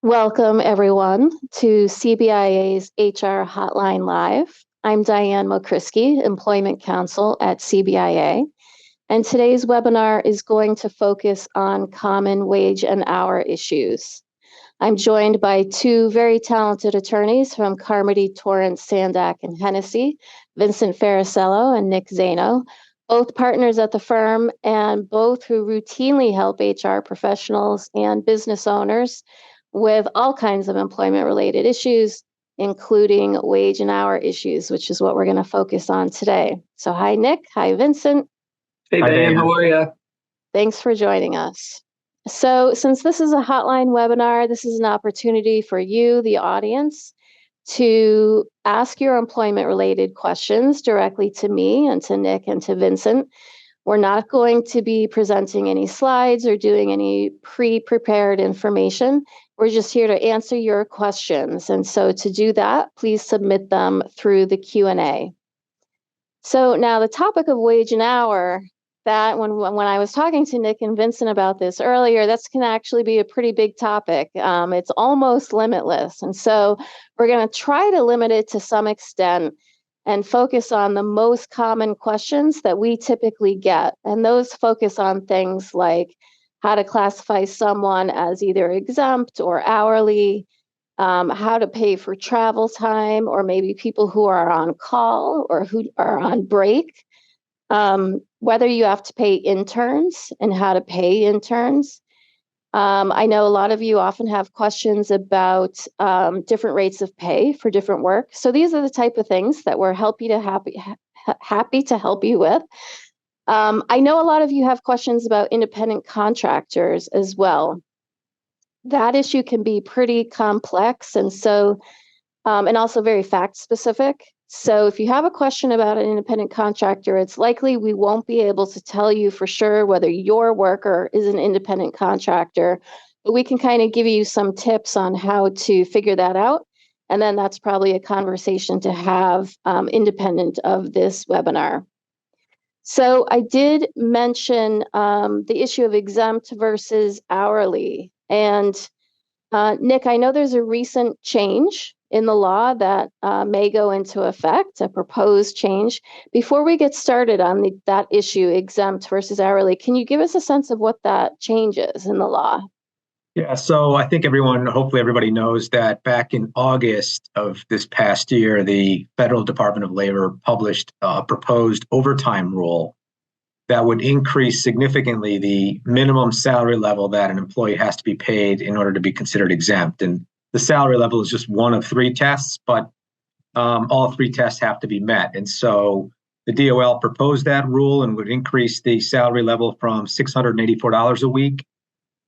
Welcome, everyone, to CBIA's HR Hotline Live. I'm Diane Mokriski, Employment Counsel at CBIA, and today's webinar is going to focus on common wage and hour issues. I'm joined by two very talented attorneys from Carmody Torrance Sandak Hennessey, Vincent Farisello and Nick Zaino, both partners at the firm and both who routinely help HR professionals and business owners with all kinds of employment-related issues, including wage and hour issues, which is what we're going to focus on today. So hi, Nick. Hi, Vincent. Hey, Diane. How are you? Thanks for joining us. So since this is a hotline webinar, this is an opportunity for you, the audience, to ask your employment-related questions directly to me and to Nick and to Vincent. We're not going to be presenting any slides or doing any pre-prepared information. We're just here to answer your questions. And so to do that, please submit them through the Q&A. So now the topic of wage and hour, that when I was talking to Nick and Vincent about this earlier, that's can actually be a pretty big topic. It's almost limitless. And so we're going to try to limit it to some extent and focus on the most common questions that we typically get. And those focus on things like how to classify someone as either exempt or hourly, how to pay for travel time, or maybe people who are on call or who are on break, whether you have to pay interns and how to pay interns. I know a lot of you often have questions about different rates of pay for different work. So these are the type of things that we're happy to help you with. I know a lot of you have questions about independent contractors as well. That issue can be pretty complex and so, and also very fact specific. So if you have a question about an independent contractor, it's likely we won't be able to tell you for sure whether your worker is an independent contractor, but we can kind of give you some tips on how to figure that out. And then that's probably a conversation to have independent of this webinar. So I did mention the issue of exempt versus hourly. And Nick, I know there's a recent change in the law that may go into effect, a proposed change. Before we get started on that issue, exempt versus hourly, can you give us a sense of what that change is in the law? Yeah, so I think hopefully everybody knows that back in August of this past year, the Federal Department of Labor published a proposed overtime rule that would increase significantly the minimum salary level that an employee has to be paid in order to be considered exempt. And the salary level is just one of three tests, but all three tests have to be met. And so the DOL proposed that rule and would increase the salary level from $684 a week.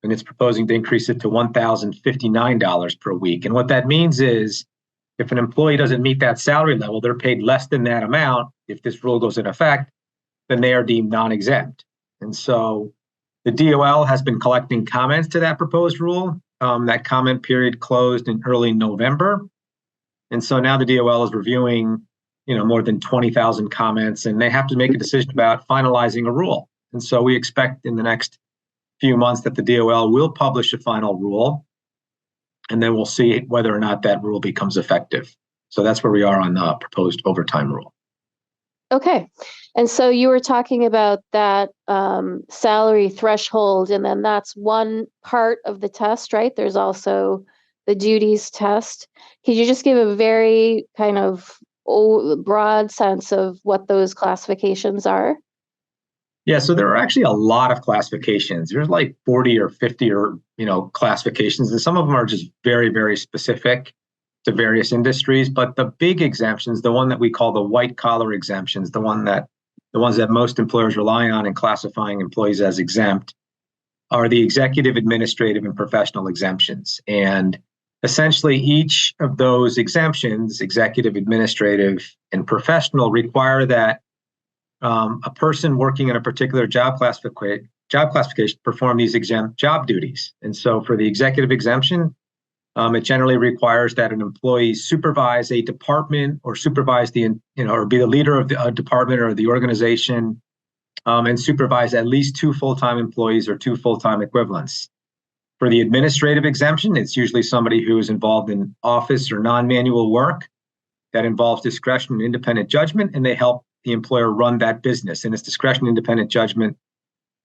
And it's proposing to increase it to $1,059 per week. And what that means is if an employee doesn't meet that salary level, they're paid less than that amount. If this rule goes into effect, then they are deemed non-exempt. And so the DOL has been collecting comments to that proposed rule. That comment period closed in early November. And so now the DOL is reviewing, more than 20,000 comments, and they have to make a decision about finalizing a rule. And so we expect in the next few months that the DOL will publish a final rule, and then we'll see whether or not that rule becomes effective. So that's where we are on the proposed overtime rule. Okay. And so you were talking about that salary threshold, and then that's one part of the test, right? There's also the duties test. Could you just give a very kind of broad sense of what those classifications are? Yeah, so there are actually a lot of classifications. There's like 40 or 50 classifications, and some of them are just very, very specific to various industries. But the big exemptions, the one that we call the white collar exemptions, the ones that most employers rely on in classifying employees as exempt, are the executive, administrative, and professional exemptions. And essentially each of those exemptions, executive, administrative, and professional, require that a person working in a particular job classification perform these exempt job duties. And so for the executive exemption, it generally requires that an employee supervise a department or supervise or be the leader of the department or the organization, and supervise at least 2 full-time employees or 2 full-time equivalents. For the administrative exemption, it's usually somebody who is involved in office or non-manual work that involves discretion and independent judgment, and they help the employer run that business. And it's discretion and independent judgment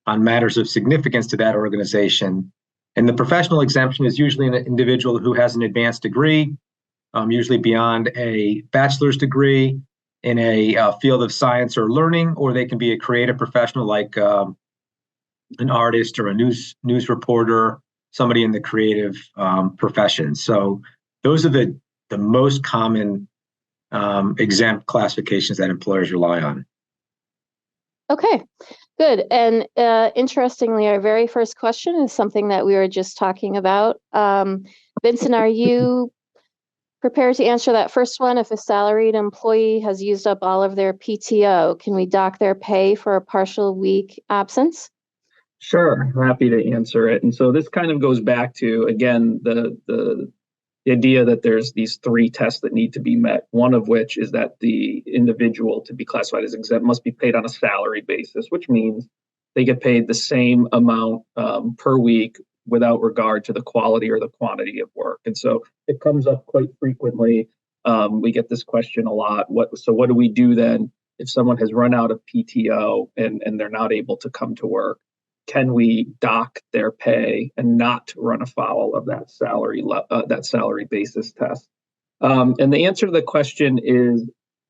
on matters of significance to that organization. And the professional exemption is usually an individual who has an advanced degree, usually beyond a bachelor's degree in a field of science or learning, or they can be a creative professional like an artist or a news reporter, somebody in the creative profession. So those are the most common exempt classifications that employers rely on. Okay, good. And interestingly, our very first question is something that we were just talking about. Vincent, are you prepared to answer that first one? If a salaried employee has used up all of their PTO, can we dock their pay for a partial week absence? Sure, happy to answer it. And so this kind of goes back to, again, the idea that there's these three tests that need to be met, one of which is that the individual to be classified as exempt must be paid on a salary basis, which means they get paid the same amount per week without regard to the quality or the quantity of work. And so it comes up quite frequently. We get this question a lot. So what do we do then if someone has run out of PTO and they're not able to come to work? Can we dock their pay and not run afoul of that salary basis test? And the answer to the question is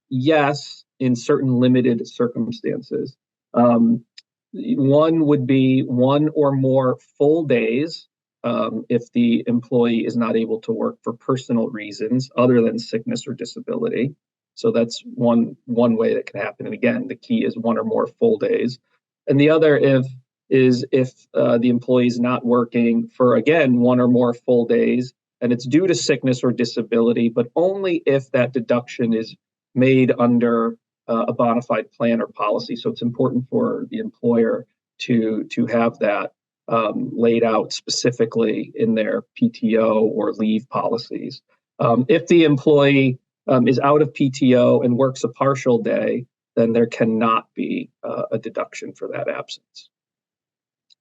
yes, in certain limited circumstances. One would be one or more full days if the employee is not able to work for personal reasons other than sickness or disability. So that's one way that can happen. And again, the key is one or more full days. And the other is if the employee is not working for, again, one or more full days, and it's due to sickness or disability, but only if that deduction is made under a bona fide plan or policy. So it's important for the employer to have that laid out specifically in their PTO or leave policies. If the employee is out of PTO and works a partial day, then there cannot be a deduction for that absence.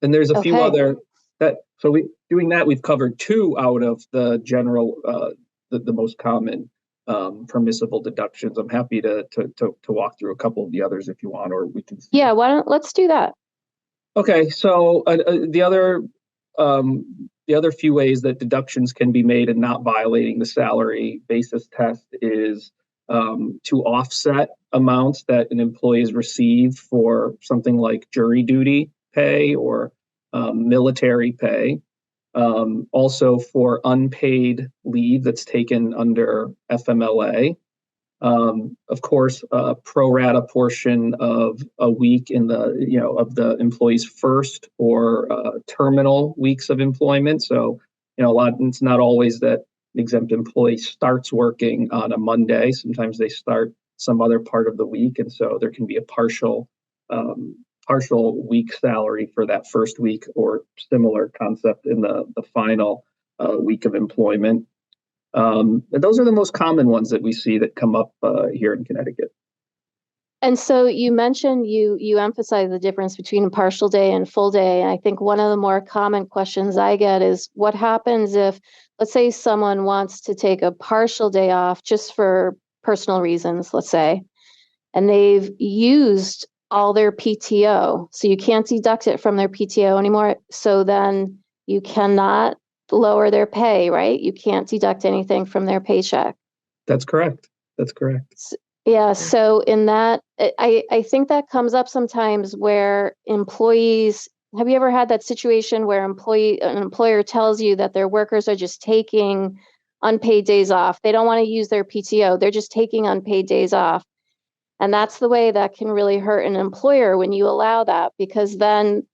And there's a few other we've covered two out of the general, the most common permissible deductions. I'm happy to walk through a couple of the others if you want, or we can. Yeah, let's do that. Okay, so the other few ways that deductions can be made and not violating the salary basis test is to offset amounts that an employee has received for something like jury duty pay or military pay. Also for unpaid leave that's taken under FMLA. Of course, a pro rata portion of a week in of the employee's first or terminal weeks of employment. So, it's not always that an exempt employee starts working on a Monday. Sometimes they start some other part of the week. And so there can be a partial week salary for that first week or similar concept in the final week of employment. And those are the most common ones that we see that come up here in Connecticut. And so you mentioned you emphasize the difference between a partial day and full day. And I think one of the more common questions I get is what happens if, let's say someone wants to take a partial day off just for personal reasons, let's say, and they've used all their PTO. So you can't deduct it from their PTO anymore. So then you cannot lower their pay, right? You can't deduct anything from their paycheck. That's correct. Yeah. So in that, I think that comes up sometimes where employees, have you ever had that situation where an employer tells you that their workers are just taking unpaid days off? They don't want to use their PTO. They're just taking unpaid days off. And that's the way that can really hurt an employer when you allow that, because then,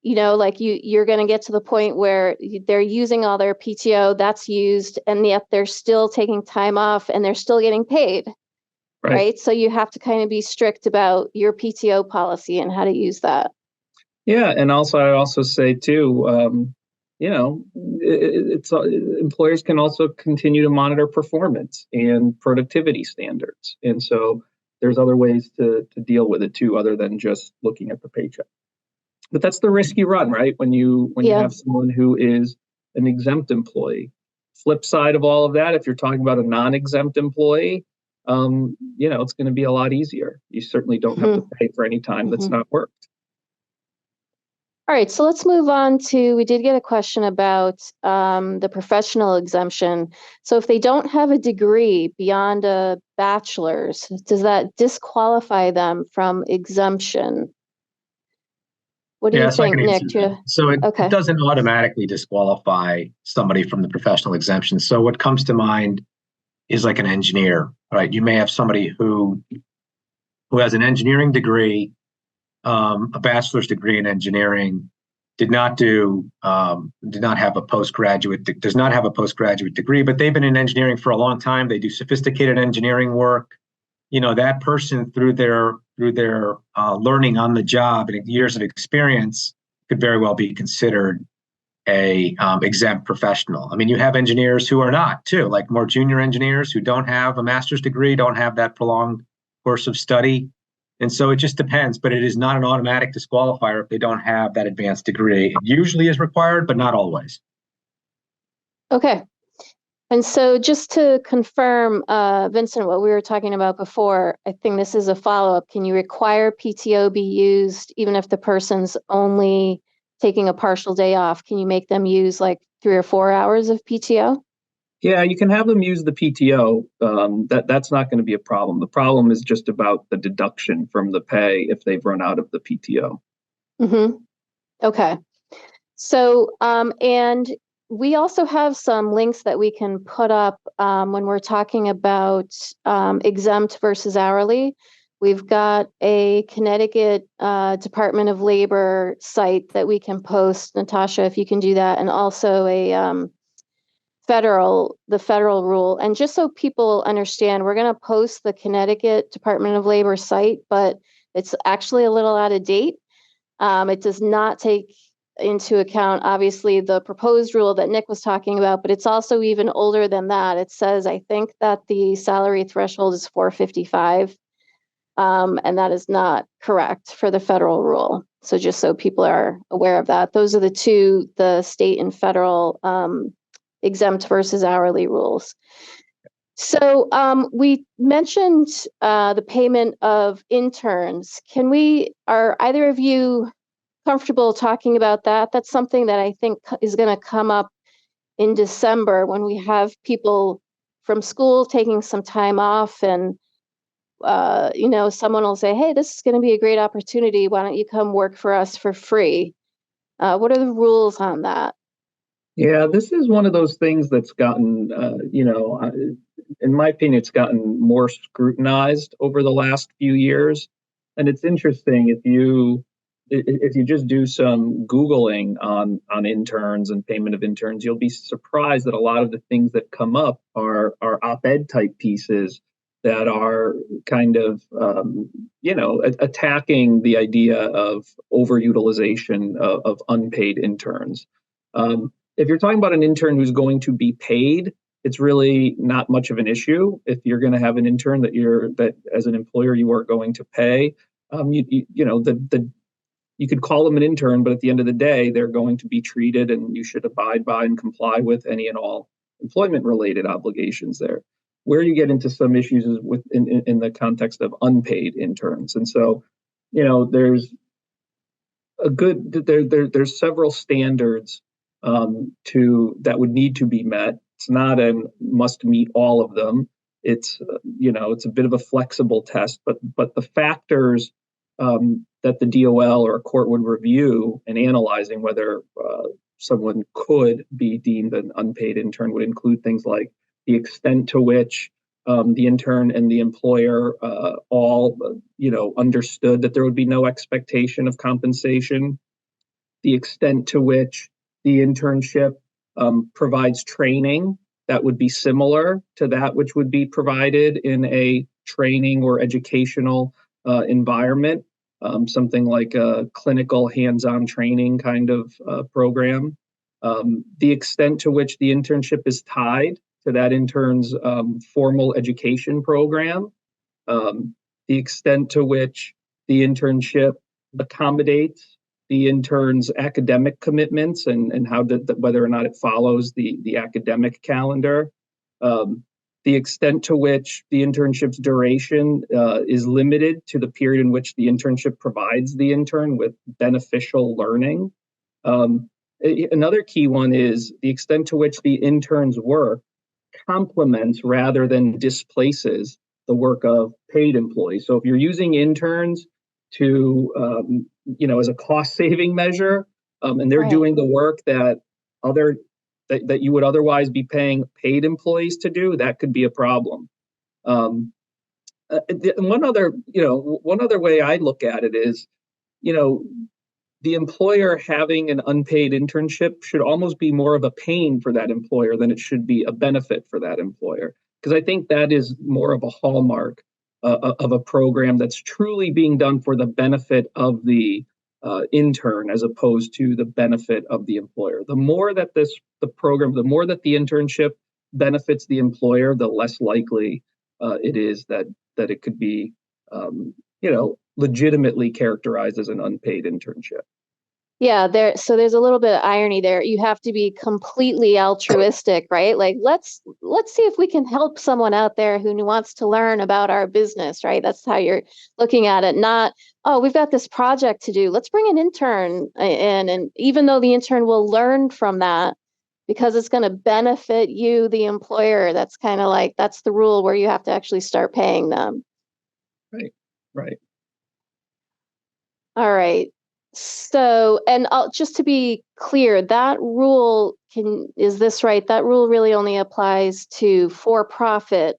you're going to get to the point where they're using all their PTO, that's used, and yet they're still taking time off and they're still getting paid. Right. So you have to kind of be strict about your PTO policy and how to use that. Yeah. And I also say too, employers can also continue to monitor performance and productivity standards. And so there's other ways to deal with it too, other than just looking at the paycheck. But that's the risk you run, right? When you have someone who is an exempt employee. Flip side of all of that, if you're talking about a non-exempt employee, it's going to be a lot easier. You certainly don't have to pay for any time that's not worked. All right, so let's move on to, we did get a question about the professional exemption. So if they don't have a degree beyond a bachelor's, does that disqualify them from exemption? What do you think, Nick? So it doesn't automatically disqualify somebody from the professional exemption. So what comes to mind is like an engineer, right? You may have somebody who has an engineering degree, a bachelor's degree in engineering, does not have a postgraduate degree, but they've been in engineering for a long time. They do sophisticated engineering work. That person through their learning on the job and years of experience could very well be considered a exempt professional. I mean, you have engineers who are not too, like more junior engineers who don't have a master's degree, don't have that prolonged course of study. And so it just depends, but it is not an automatic disqualifier if they don't have that advanced degree. It usually is required, but not always. Okay. And so just to confirm, Vincent, what we were talking about before, I think this is a follow-up. Can you require PTO be used even if the person's only taking a partial day off? Can you make them use like 3 or 4 hours of PTO? Yeah, you can have them use the PTO. That's not going to be a problem. The problem is just about the deduction from the pay if they've run out of the PTO. Okay. So, and we also have some links that we can put up when we're talking about exempt versus hourly. We've got a Connecticut Department of Labor site that we can post, Natasha, if you can do that, and also a the federal rule. And just so people understand, we're going to post the Connecticut Department of Labor site, but it's actually a little out of date. It does not take into account, obviously, the proposed rule that Nick was talking about, but it's also even older than that. It says, I think that the salary threshold is $455, and that is not correct for the federal rule. So just so people are aware of that, those are the state and federal exempt versus hourly rules. So we mentioned the payment of interns. Are either of you comfortable talking about that? That's something that I think is going to come up in December when we have people from school taking some time off and someone will say, hey, this is going to be a great opportunity. Why don't you come work for us for free? What are the rules on that? Yeah, this is one of those things that's gotten, in my opinion, it's gotten more scrutinized over the last few years. And it's interesting if you just do some Googling on interns and payment of interns, you'll be surprised that a lot of the things that come up are op-ed type pieces that are kind of, attacking the idea of overutilization of unpaid interns. If you're talking about an intern who's going to be paid, it's really not much of an issue. If you're going to have an intern that as an employer you are going to pay, you could call them an intern, but at the end of the day, they're going to be treated, and you should abide by and comply with any and all employment-related obligations there. Where you get into some issues is in the context of unpaid interns, and so there's there's several standards that would need to be met. It's not a must meet all of them. It's it's a bit of a flexible test, but the factors that the DOL or a court would review in analyzing whether someone could be deemed an unpaid intern would include things like the extent to which the intern and the employer all understood that there would be no expectation of compensation, the extent to which the internship provides training that would be similar to that which would be provided in a training or educational environment, something like a clinical hands-on training kind of program, the extent to which the internship is tied to that intern's formal education program, the extent to which the internship accommodates the intern's academic commitments and whether or not it follows the academic calendar. The extent to which the internship's duration is limited to the period in which the internship provides the intern with beneficial learning. Another key one is the extent to which the intern's work complements rather than displaces the work of paid employees. So if you're using interns to, as a cost-saving measure, and they're doing the work that you would otherwise be paying paid employees to do, that could be a problem. One other way I look at it is, the employer having an unpaid internship should almost be more of a pain for that employer than it should be a benefit for that employer. Because I think that is more of a hallmark of a program that's truly being done for the benefit of the intern as opposed to the benefit of the employer. The more that the internship benefits the employer, the less likely it is that it could be, legitimately characterized as an unpaid internship. Yeah, there's a little bit of irony there. You have to be completely altruistic, right? Like let's see if we can help someone out there who wants to learn about our business, right? That's how you're looking at it. Not, oh, we've got this project to do. Let's bring an intern in, and even though the intern will learn from that because it's going to benefit you, the employer, that's kind of like that's the rule where you have to actually start paying them. Right. All right. So, and just to be clear, that rule is this right? That rule really only applies to for-profit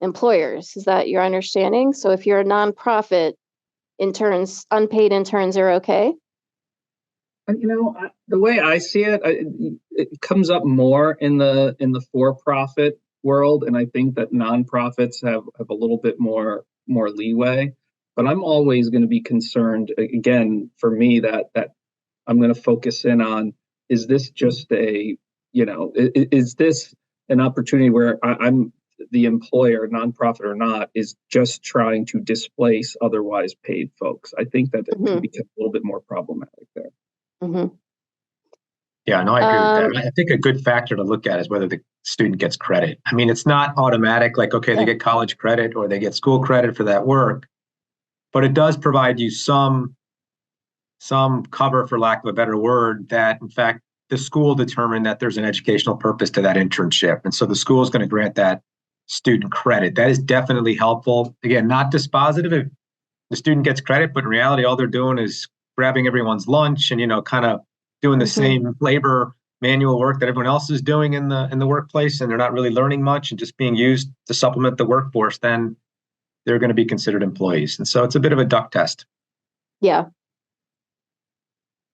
employers. Is that your understanding? So if you're a nonprofit, unpaid interns are okay? The way I see it, it comes up more in the for-profit world, and I think that nonprofits have a little bit more leeway. But I'm always going to be concerned, again, for me, that I'm going to focus in on, is this just is this an opportunity where I'm the employer, nonprofit or not, is just trying to displace otherwise paid folks? I think that it can become a little bit more problematic there. Mm-hmm. Yeah, no, I agree with that. I think a good factor to look at is whether the student gets credit. I mean, it's not automatic, like, okay, they get college credit or they get school credit for that work. But it does provide you some cover, for lack of a better word, that in fact the school determined that there's an educational purpose to that internship, and so the school is going to grant that student credit. That is definitely helpful. Again, not dispositive if the student gets credit, but in reality, all they're doing is grabbing everyone's lunch and kind of doing the same labor manual work that everyone else is doing in the workplace, and they're not really learning much and just being used to supplement the workforce. Then they're going to be considered employees. And so it's a bit of a duck test. Yeah.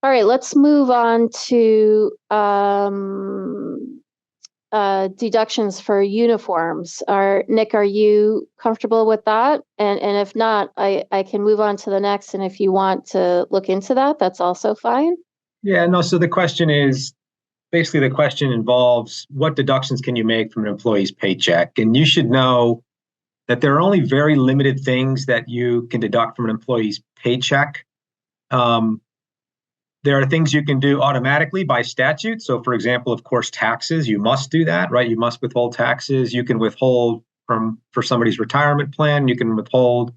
All right, let's move on to deductions for uniforms. Nick, are you comfortable with that? And if not, I can move on to the next. And if you want to look into that, that's also fine. Yeah, no, so the question involves what deductions can you make from an employee's paycheck? And you should know that there are only very limited things that you can deduct from an employee's paycheck. There are things you can do automatically by statute. So, for example, of course, taxes, you must do that, right? You must withhold taxes. You can withhold for somebody's retirement plan. You can withhold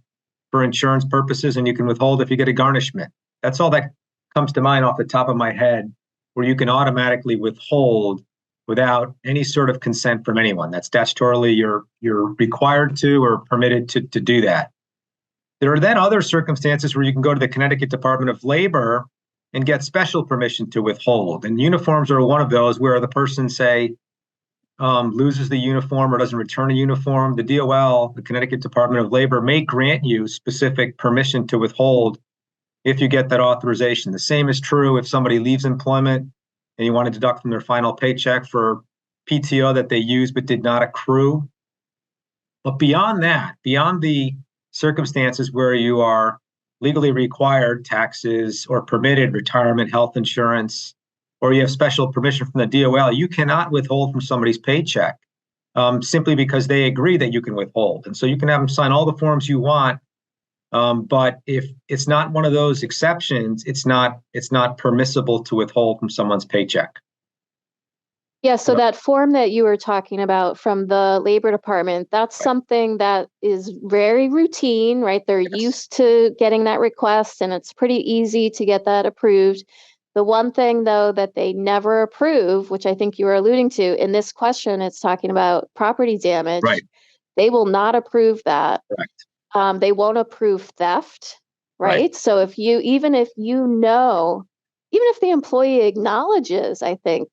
for insurance purposes, and you can withhold if you get a garnishment. That's all that comes to mind off the top of my head, where you can automatically withhold without any sort of consent from anyone. That statutorily you're required to or permitted to do that. There are then other circumstances where you can go to the Connecticut Department of Labor and get special permission to withhold. And uniforms are one of those where the person, say, loses the uniform or doesn't return a uniform. The DOL, the Connecticut Department of Labor, may grant you specific permission to withhold if you get that authorization. The same is true if somebody leaves employment and you want to deduct from their final paycheck for PTO that they used but did not accrue. But beyond that, beyond the circumstances where you are legally required taxes or permitted retirement health insurance, or you have special permission from the DOL, you cannot withhold from somebody's paycheck simply because they agree that you can withhold. And so you can have them sign all the forms you want, But if it's not one of those exceptions, it's not permissible to withhold from someone's paycheck. Yeah, so that form that you were talking about from the Labor Department, that's something that is very routine, right? They're used to getting that request, and it's pretty easy to get that approved. The one thing, though, that they never approve, which I think you were alluding to in this question, it's talking about property damage. Right. They will not approve that. Correct. They won't approve theft, right? So even if the employee acknowledges, I think,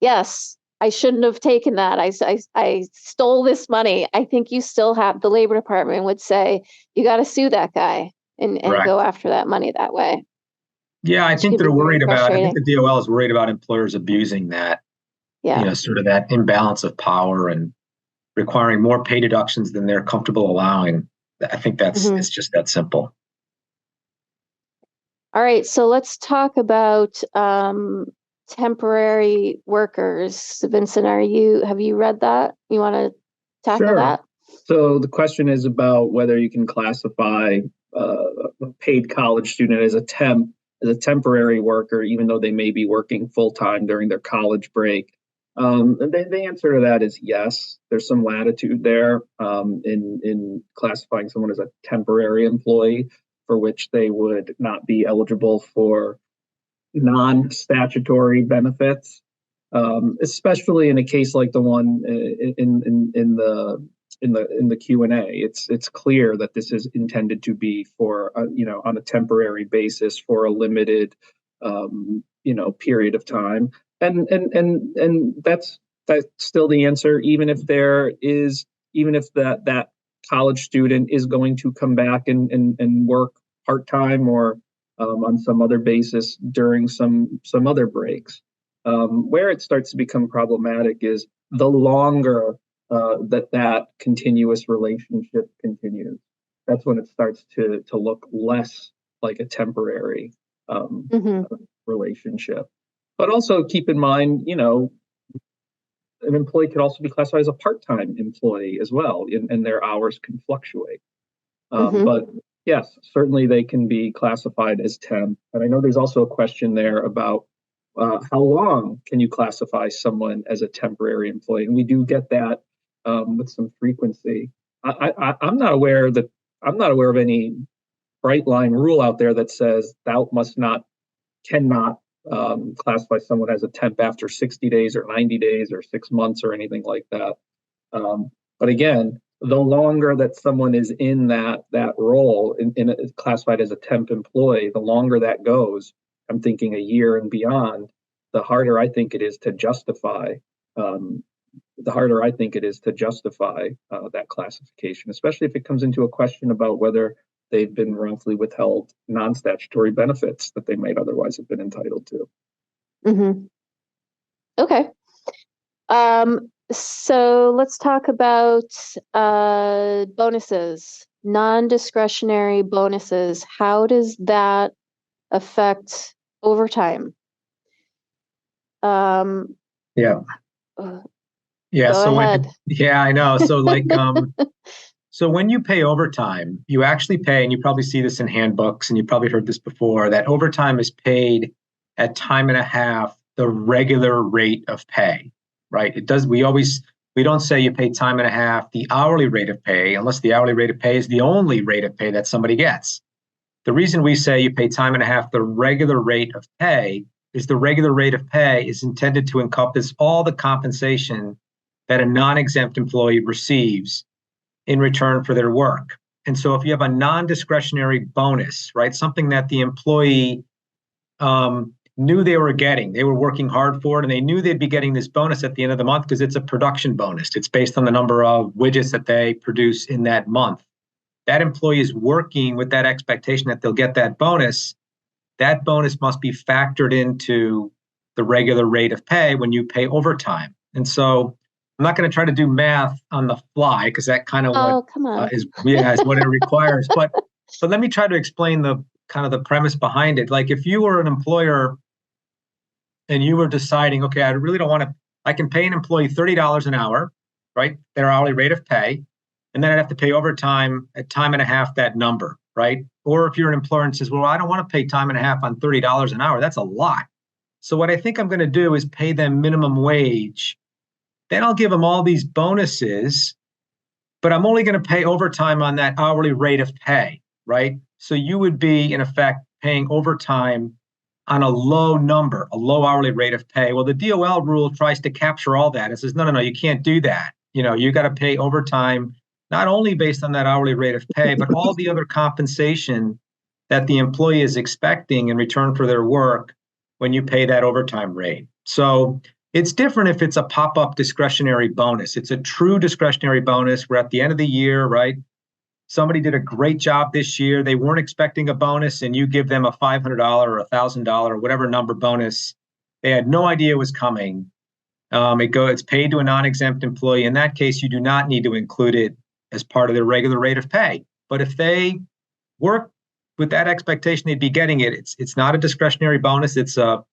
yes, I shouldn't have taken that. I stole this money. I think you still have, the Labor Department would say, you got to sue that guy and go after that money that way. Yeah, I think they're worried about, I think the DOL is worried about employers abusing that, sort of that imbalance of power and requiring more pay deductions than they're comfortable allowing. I think it's just that simple. All right, so let's talk about temporary workers. Vincent, have you read that? You want to tackle that? So the question is about whether you can classify a paid college student as a temporary worker, even though they may be working full-time during their college break. The answer to that is yes. There's some latitude there in classifying someone as a temporary employee, for which they would not be eligible for non-statutory benefits, especially in a case like the one in the Q&A. It's clear that this is intended to be for on a temporary basis for a limited period of time, and that's still the answer, even if that college student is going to come back and work part-time or on some other basis during some other breaks. Where it starts to become problematic is the longer that continuous relationship continues. That's when it starts to look less like a temporary relationship. But also keep in mind, an employee could also be classified as a part-time employee as well, and their hours can fluctuate. But yes, certainly they can be classified as temp. And I know there's also a question there about how long can you classify someone as a temporary employee? And we do get that with some frequency. I'm not aware of any bright line rule out there that says thou cannot classify someone as a temp after 60 days or 90 days or 6 months or anything like that. But again, the longer that someone is in that role, classified as a temp employee, the longer that goes, I'm thinking a year and beyond, the harder I think it is to justify that classification, especially if it comes into a question about whether they've been wrongfully withheld non-statutory benefits that they might otherwise have been entitled to. Okay. So let's talk about bonuses, non-discretionary bonuses. How does that affect overtime? Yeah. Go So ahead. I know. So so when you pay overtime, you actually pay, and you probably see this in handbooks, and you've probably heard this before, that overtime is paid at time and a half the regular rate of pay, right? We don't say you pay time and a half the hourly rate of pay, unless the hourly rate of pay is the only rate of pay that somebody gets. The reason we say you pay time and a half the regular rate of pay is the regular rate of pay is intended to encompass all the compensation that a non-exempt employee receives in return for their work. And so if you have a non-discretionary bonus, right, something that the employee knew they were getting, they were working hard for it, and they knew they'd be getting this bonus at the end of the month because it's a production bonus. It's based on the number of widgets that they produce in that month. That employee is working with that expectation that they'll get that bonus. That bonus must be factored into the regular rate of pay when you pay overtime. And so I'm not going to try to do math on the fly because that kind of is what it requires. But let me try to explain the kind of the premise behind it. Like if you were an employer and you were deciding, okay, I really don't want to, I can pay an employee $30 an hour, right? Their hourly rate of pay. And then I'd have to pay overtime at time and a half that number. right? Or if you're an employer and says, well, I don't want to pay time and a half on $30 an hour, that's a lot. So what I think I'm going to do is pay them minimum wage. Then I'll give them all these bonuses, but I'm only going to pay overtime on that hourly rate of pay, right? So you would be, in effect, paying overtime on a low number, a low hourly rate of pay. Well, the DOL rule tries to capture all that. It says, no, you can't do that. You got to pay overtime, not only based on that hourly rate of pay, but all the other compensation that the employee is expecting in return for their work when you pay that overtime rate. So it's different if it's a pop-up discretionary bonus. It's a true discretionary bonus. We're at the end of the year, right? Somebody did a great job this year. They weren't expecting a bonus, and you give them a $500 or $1,000 or whatever number bonus. They had no idea it was coming. It's paid to a non-exempt employee. In that case, you do not need to include it as part of their regular rate of pay. But if they work with that expectation, they'd be getting it. It's not a discretionary bonus. It's a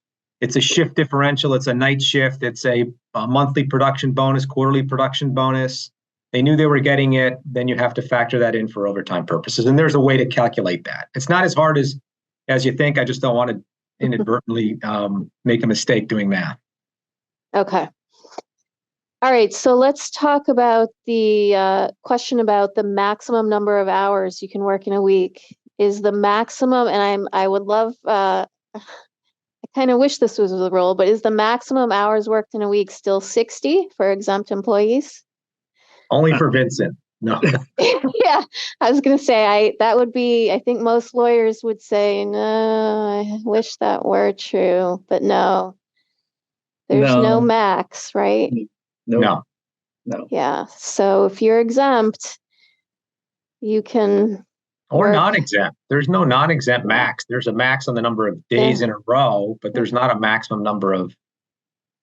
shift differential. It's a night shift. It's a monthly production bonus, quarterly production bonus. They knew they were getting it. Then you have to factor that in for overtime purposes. And there's a way to calculate that. It's not as hard as you think. I just don't want to inadvertently make a mistake doing math. Okay. All right. So let's talk about the question about the maximum number of hours you can work in a week. Is the maximum, and I would love, I kind of wish this was the rule, but is the maximum hours worked in a week still 60 for exempt employees? Only for Vincent. No. Yeah, I was going to say, I think most lawyers would say, no, I wish that were true, but no, there's no max, right? No. Yeah. So if you're exempt, you can. Or non-exempt. There's no non-exempt max. There's a max on the number of days in a row, but there's not a maximum number of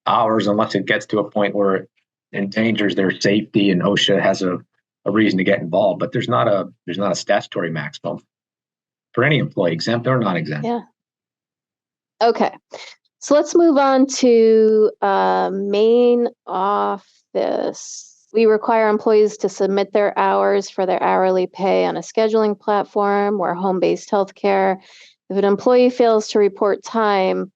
hours unless it gets to a point where it endangers their safety and OSHA has a reason to get involved. But there's not a statutory maximum for any employee, exempt or non-exempt. Yeah. Okay. So let's move on to main office. We require employees to submit their hours for their hourly pay on a scheduling platform or home-based healthcare. If an employee fails to report time,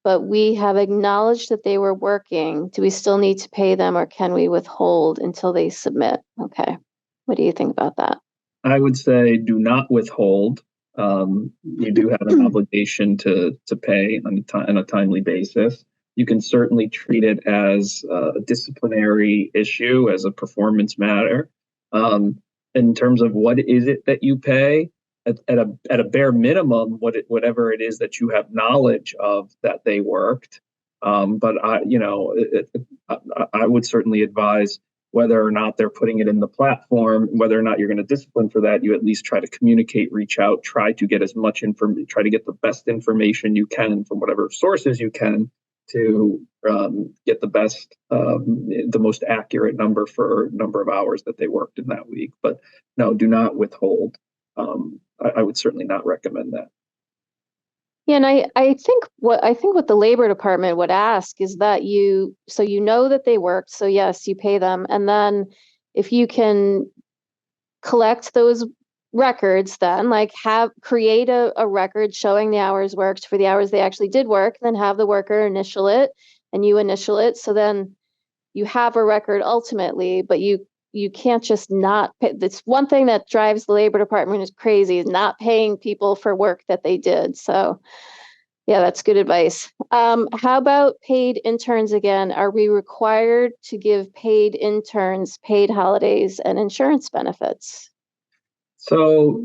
but we have acknowledged that they were working, do we still need to pay them, or can we withhold until they submit? Okay. What do you think about that? I would say do not withhold. You do have an obligation to pay on a timely basis. You can certainly treat it as a disciplinary issue, as a performance matter. In terms of what is it that you pay, at a bare minimum, whatever it is that you have knowledge of that they worked. But I would certainly advise, whether or not they're putting it in the platform, whether or not you're going to discipline for that, you at least try to communicate, reach out, try to get as much information, try to get the best information you can from whatever sources you can to get the most accurate number of hours that they worked in that week. But no, do not withhold. I would certainly not recommend that. Yeah, and I think what the Labor Department would ask is that you know that they worked, so yes, you pay them, and then if you can collect those records, then create a record showing the hours worked for the hours they actually did work, then have the worker initial it and you initial it, so then you have a record ultimately, but you can't just not pay. That's one thing that drives the Labor Department is crazy, is not paying people for work that they did. So yeah, that's good advice. How about paid interns again? Are we required to give paid interns paid holidays and insurance benefits? So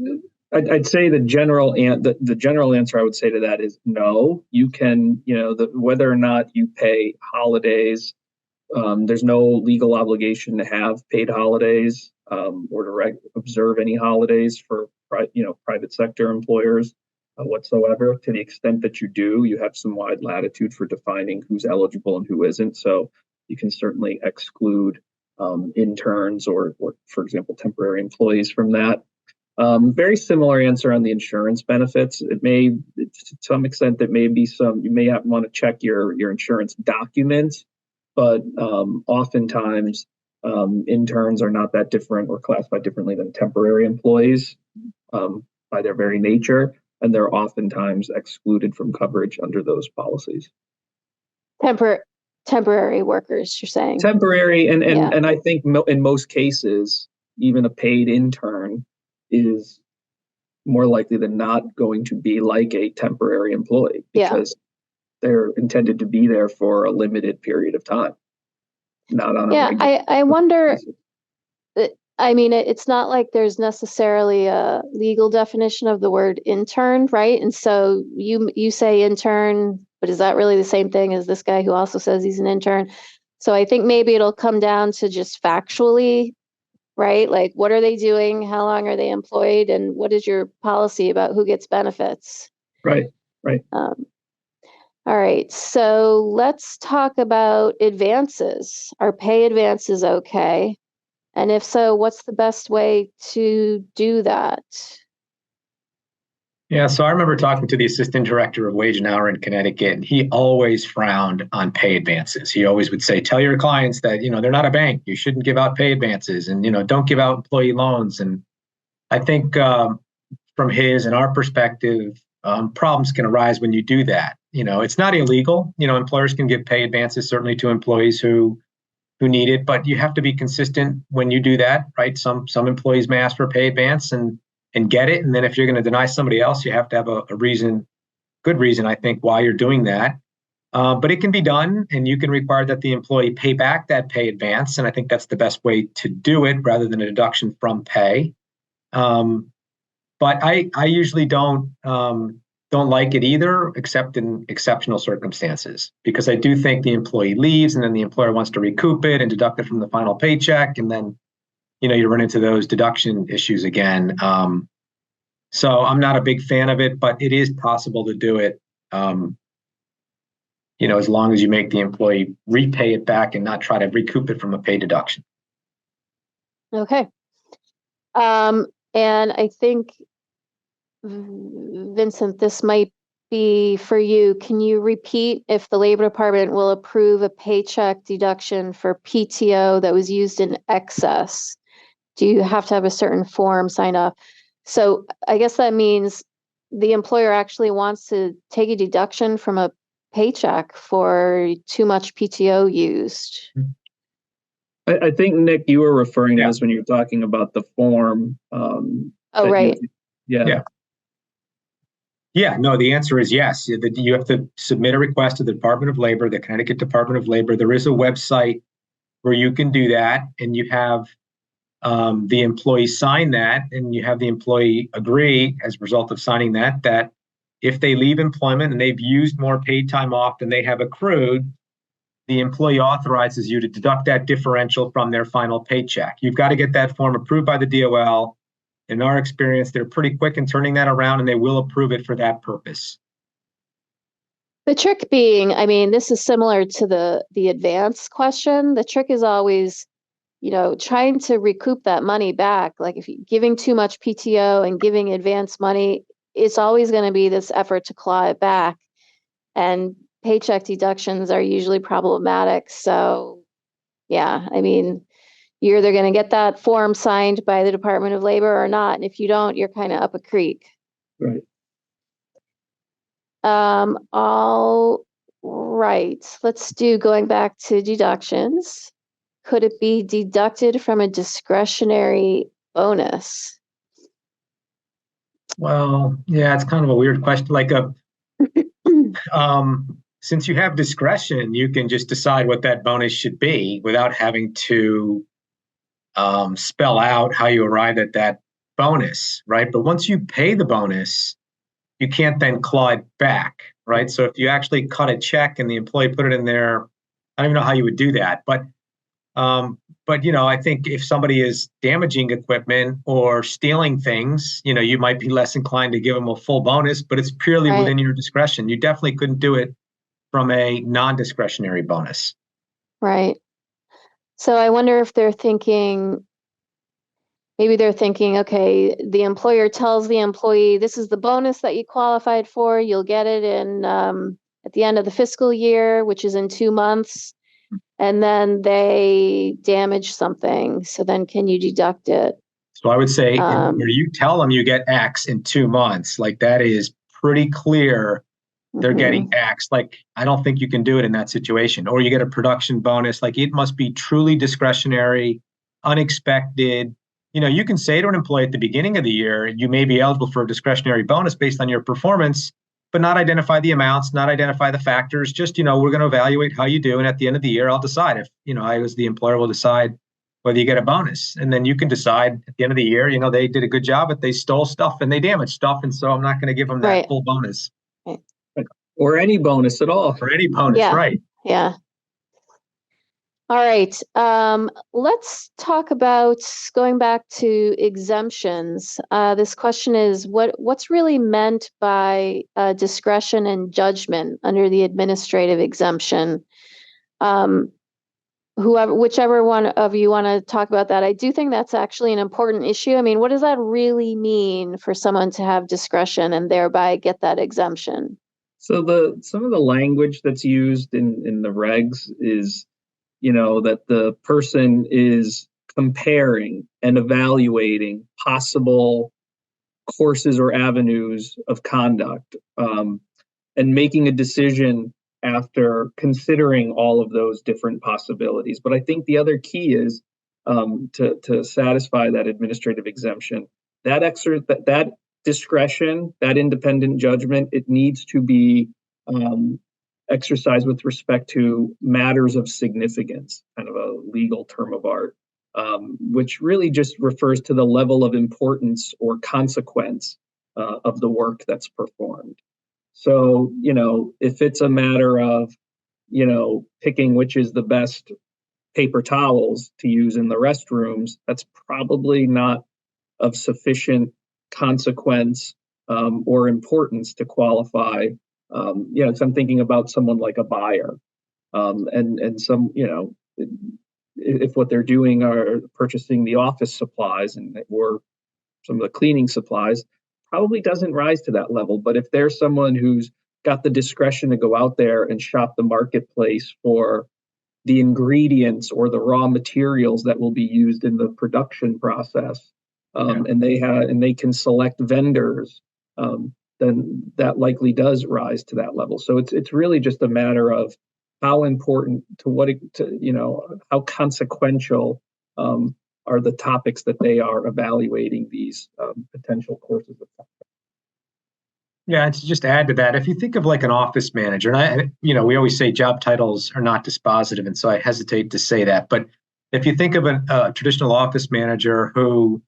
I'd say the general answer I would say to that is no. You can, whether or not you pay holidays, there's no legal obligation to have paid holidays or to observe any holidays for private sector employers whatsoever. To the extent that you do, you have some wide latitude for defining who's eligible and who isn't. So you can certainly exclude interns or, for example, temporary employees from that. Very similar answer on the insurance benefits. It may, to some extent, you may want to check your insurance documents, but oftentimes interns are not that different or classified differently than temporary employees. by their very nature, and they're oftentimes excluded from coverage under those policies. Temporary workers, you're saying? Temporary, and I think in most cases, even a paid intern is more likely than not going to be like a temporary employee because they're intended to be there for a limited period of time, not on a regular I wonder. basis. I mean, it's not like there's necessarily a legal definition of the word intern, right? And so you say intern, but is that really the same thing as this guy who also says he's an intern? So I think maybe it'll come down to just factually, right? Like, what are they doing? How long are they employed? And what is your policy about who gets benefits? Right. All right. So let's talk about advances. Are pay advances okay? And if so, what's the best way to do that? Yeah, so I remember talking to the assistant director of wage and hour in Connecticut, and he always frowned on pay advances. He always would say, tell your clients that, they're not a bank. You shouldn't give out pay advances and, don't give out employee loans. And I think from his and our perspective, problems can arise when you do that. It's not illegal. Employers can give pay advances certainly to employees who need it, but you have to be consistent when you do that, right? Some employees may ask for a pay advance and get it. And then if you're going to deny somebody else, you have to have a good reason, I think, why you're doing that. But it can be done, and you can require that the employee pay back that pay advance. And I think that's the best way to do it rather than a deduction from pay. But I usually don't like it either, except in exceptional circumstances, because I do think the employee leaves and then the employer wants to recoup it and deduct it from the final paycheck. And then, you run into those deduction issues again. So I'm not a big fan of it, but it is possible to do it, as long as you make the employee repay it back and not try to recoup it from a pay deduction. Okay. And I think, Vincent, this might be for you. Can you repeat if the Labor Department will approve a paycheck deduction for PTO that was used in excess? Do you have to have a certain form signed off? So I guess that means the employer actually wants to take a deduction from a paycheck for too much PTO used. I think, Nick, you were referring to this when you were talking about the form. Right. Yeah, no, the answer is yes. You have to submit a request to the Department of Labor, the Connecticut Department of Labor. There is a website where you can do that, and you have the employee sign that, and you have the employee agree as a result of signing that if they leave employment and they've used more paid time off than they have accrued, the employee authorizes you to deduct that differential from their final paycheck. You've got to get that form approved by the DOL. In our experience, they're pretty quick in turning that around, and they will approve it for that purpose. The trick being, I mean, this is similar to the advance question. The trick is always, trying to recoup that money back. Like if you're giving too much PTO and giving advance money, it's always going to be this effort to claw it back. And paycheck deductions are usually problematic. So, yeah, I mean, you're either going to get that form signed by the Department of Labor or not. And if you don't, you're kind of up a creek. Right. All right. Let's do going back to deductions. Could it be deducted from a discretionary bonus? Well, yeah, it's kind of a weird question. Like since you have discretion, you can just decide what that bonus should be without having to spell out how you arrive at that bonus, right? But once you pay the bonus, you can't then claw it back, right? So if you actually cut a check and the employee put it in there, I don't even know how you would do that. But I think if somebody is damaging equipment or stealing things, you might be less inclined to give them a full bonus, but it's purely within your discretion. You definitely couldn't do it from a non-discretionary bonus. Right. So I wonder if maybe they're thinking, okay, the employer tells the employee, this is the bonus that you qualified for. You'll get it in at the end of the fiscal year, which is in 2 months. And then they damage something. So then can you deduct it? So I would say Um, where you tell them you get X in 2 months, like that is pretty clear they're getting mhm. X. Like, I don't think you can do it in that situation. Or you get a production bonus. Like, it must be truly discretionary, unexpected. You can say to an employee at the beginning of the year, you may be eligible for a discretionary bonus based on your performance, but not identify the amounts, not identify the factors. Just, we're going to evaluate how you do. And at the end of the year, I'll decide if, I, as the employer, will decide whether you get a bonus. And then you can decide at the end of the year, they did a good job, but they stole stuff and they damaged stuff. And so I'm not going to give them that Right. full bonus. Right. Or any bonus at all. Or any bonus, Yeah. right? Yeah. All right. Let's talk about going back to exemptions. This question is what's really meant by discretion and judgment under the administrative exemption? Whichever one of you want to talk about that. I do think that's actually an important issue. I mean, what does that really mean for someone to have discretion and thereby get that exemption? So some of the language that's used in the regs is, that the person is comparing and evaluating possible courses or avenues of conduct, and making a decision after considering all of those different possibilities. But I think the other key is, to satisfy that administrative exemption, that discretion, that independent judgment, it needs to be exercised with respect to matters of significance, kind of a legal term of art, which really just refers to the level of importance or consequence of the work that's performed. So, if it's a matter of, picking which is the best paper towels to use in the restrooms, that's probably not of sufficient consequence or importance to qualify. So I'm thinking about someone like a buyer, and some, if what they're doing are purchasing the office supplies or some of the cleaning supplies, probably doesn't rise to that level. But if there's someone who's got the discretion to go out there and shop the marketplace for the ingredients or the raw materials that will be used in the production process, and they can select vendors, then that likely does rise to that level. So it's really just a matter of how important, how consequential are the topics that they are evaluating these potential courses of conduct. Yeah, and to just add to that, if you think of like an office manager, and we always say job titles are not dispositive, and so I hesitate to say that. But if you think of a traditional office manager who,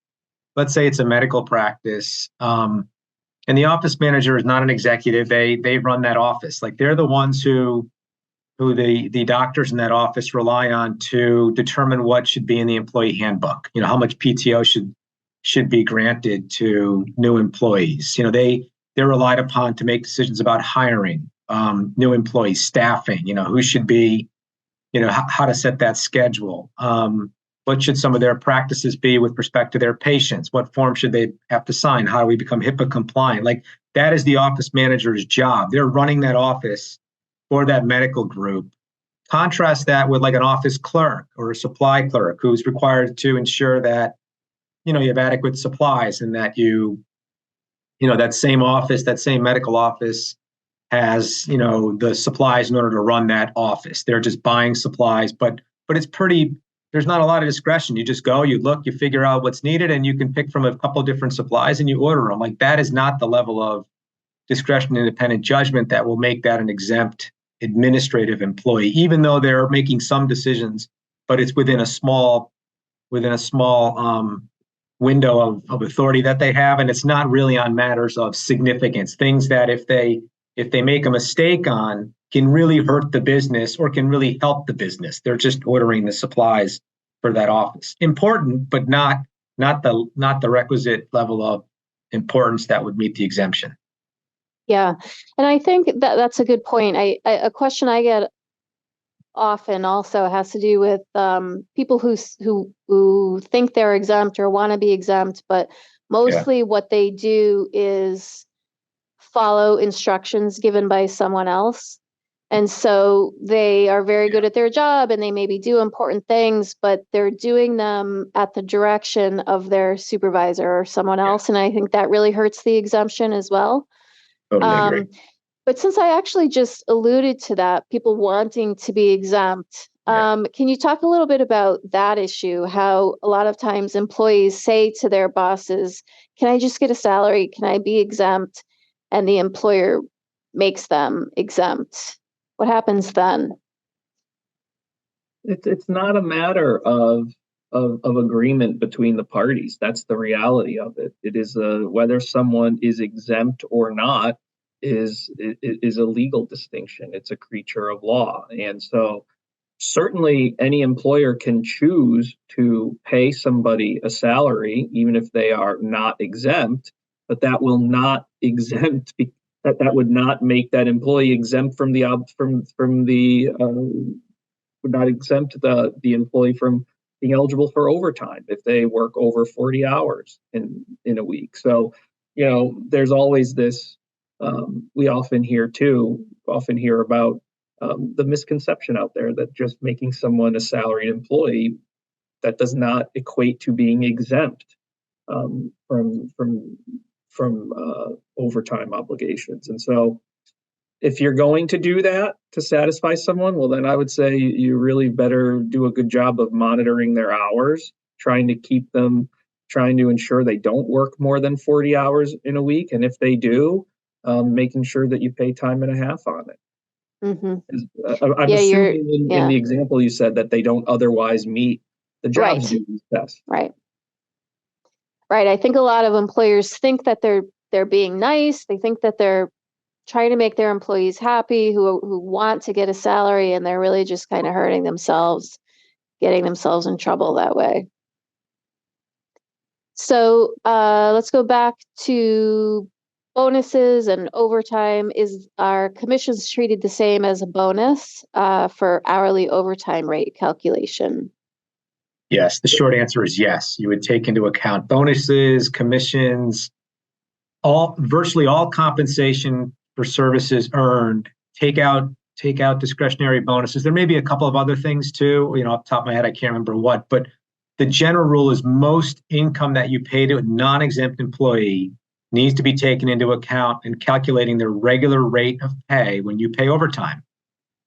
let's say it's a medical practice, and the office manager is not an executive, they run that office. Like, they're the ones who the doctors in that office rely on to determine what should be in the employee handbook. How much PTO should be granted to new employees. They're relied upon to make decisions about hiring new employees, staffing. Who should be, how to set that schedule. What should some of their practices be with respect to their patients? What form should they have to sign? How do we become HIPAA compliant? Like, that is the office manager's job. They're running that office for that medical group. Contrast that with like an office clerk or a supply clerk who's required to ensure that, you have adequate supplies, and that that same office, that same medical office has, the supplies in order to run that office. They're just buying supplies, but it's there's not a lot of discretion. You just go, you look, you figure out what's needed, and you can pick from a couple of different supplies and you order them. Like, that is not the level of discretion and independent judgment that will make that an exempt administrative employee, even though they're making some decisions, but it's within a small window of authority that they have, and it's not really on matters of significance, things that if they make a mistake on can really hurt the business or can really help the business. They're just ordering the supplies for that office. Important, but not the requisite level of importance that would meet the exemption. Yeah, and I think that's a good point. A question I get often also has to do with people who think they're exempt or want to be exempt, but mostly what they do is follow instructions given by someone else. And so they are very good at their job and they maybe do important things, but they're doing them at the direction of their supervisor or someone else. And I think that really hurts the exemption as well. Totally agree. But since I actually just alluded to that, people wanting to be exempt, can you talk a little bit about that issue? How a lot of times employees say to their bosses, can I just get a salary? Can I be exempt? And the employer makes them exempt. What happens then? It's not a matter of agreement between the parties. That's the reality of it. It is whether someone is exempt or not is a legal distinction. It's a creature of law. And so certainly any employer can choose to pay somebody a salary, even if they are not exempt, but that will not exempt that would not make that employee exempt from the would not exempt the employee from being eligible for overtime if they work over 40 hours in a week. So, there's always this, we often hear about the misconception out there that just making someone a salaried employee, that does not equate to being exempt from overtime obligations. And so if you're going to do that to satisfy someone, well, then I would say you really better do a good job of monitoring their hours, trying to ensure they don't work more than 40 hours in a week. And if they do, making sure that you pay time and a half on it. Mm-hmm. I'm assuming in the example you said that they don't otherwise meet the jobs duties test. Right. I think a lot of employers think that they're being nice. They think that they're trying to make their employees happy who want to get a salary, and they're really just kind of hurting themselves, getting themselves in trouble that way. So let's go back to bonuses and overtime. Is our commissions treated the same as a bonus for hourly overtime rate calculation? Yes, the short answer is yes. You would take into account bonuses, commissions, virtually all compensation for services earned. Take out discretionary bonuses. There may be a couple of other things too. Off the top of my head, I can't remember what, but the general rule is most income that you pay to a non-exempt employee needs to be taken into account in calculating their regular rate of pay when you pay overtime.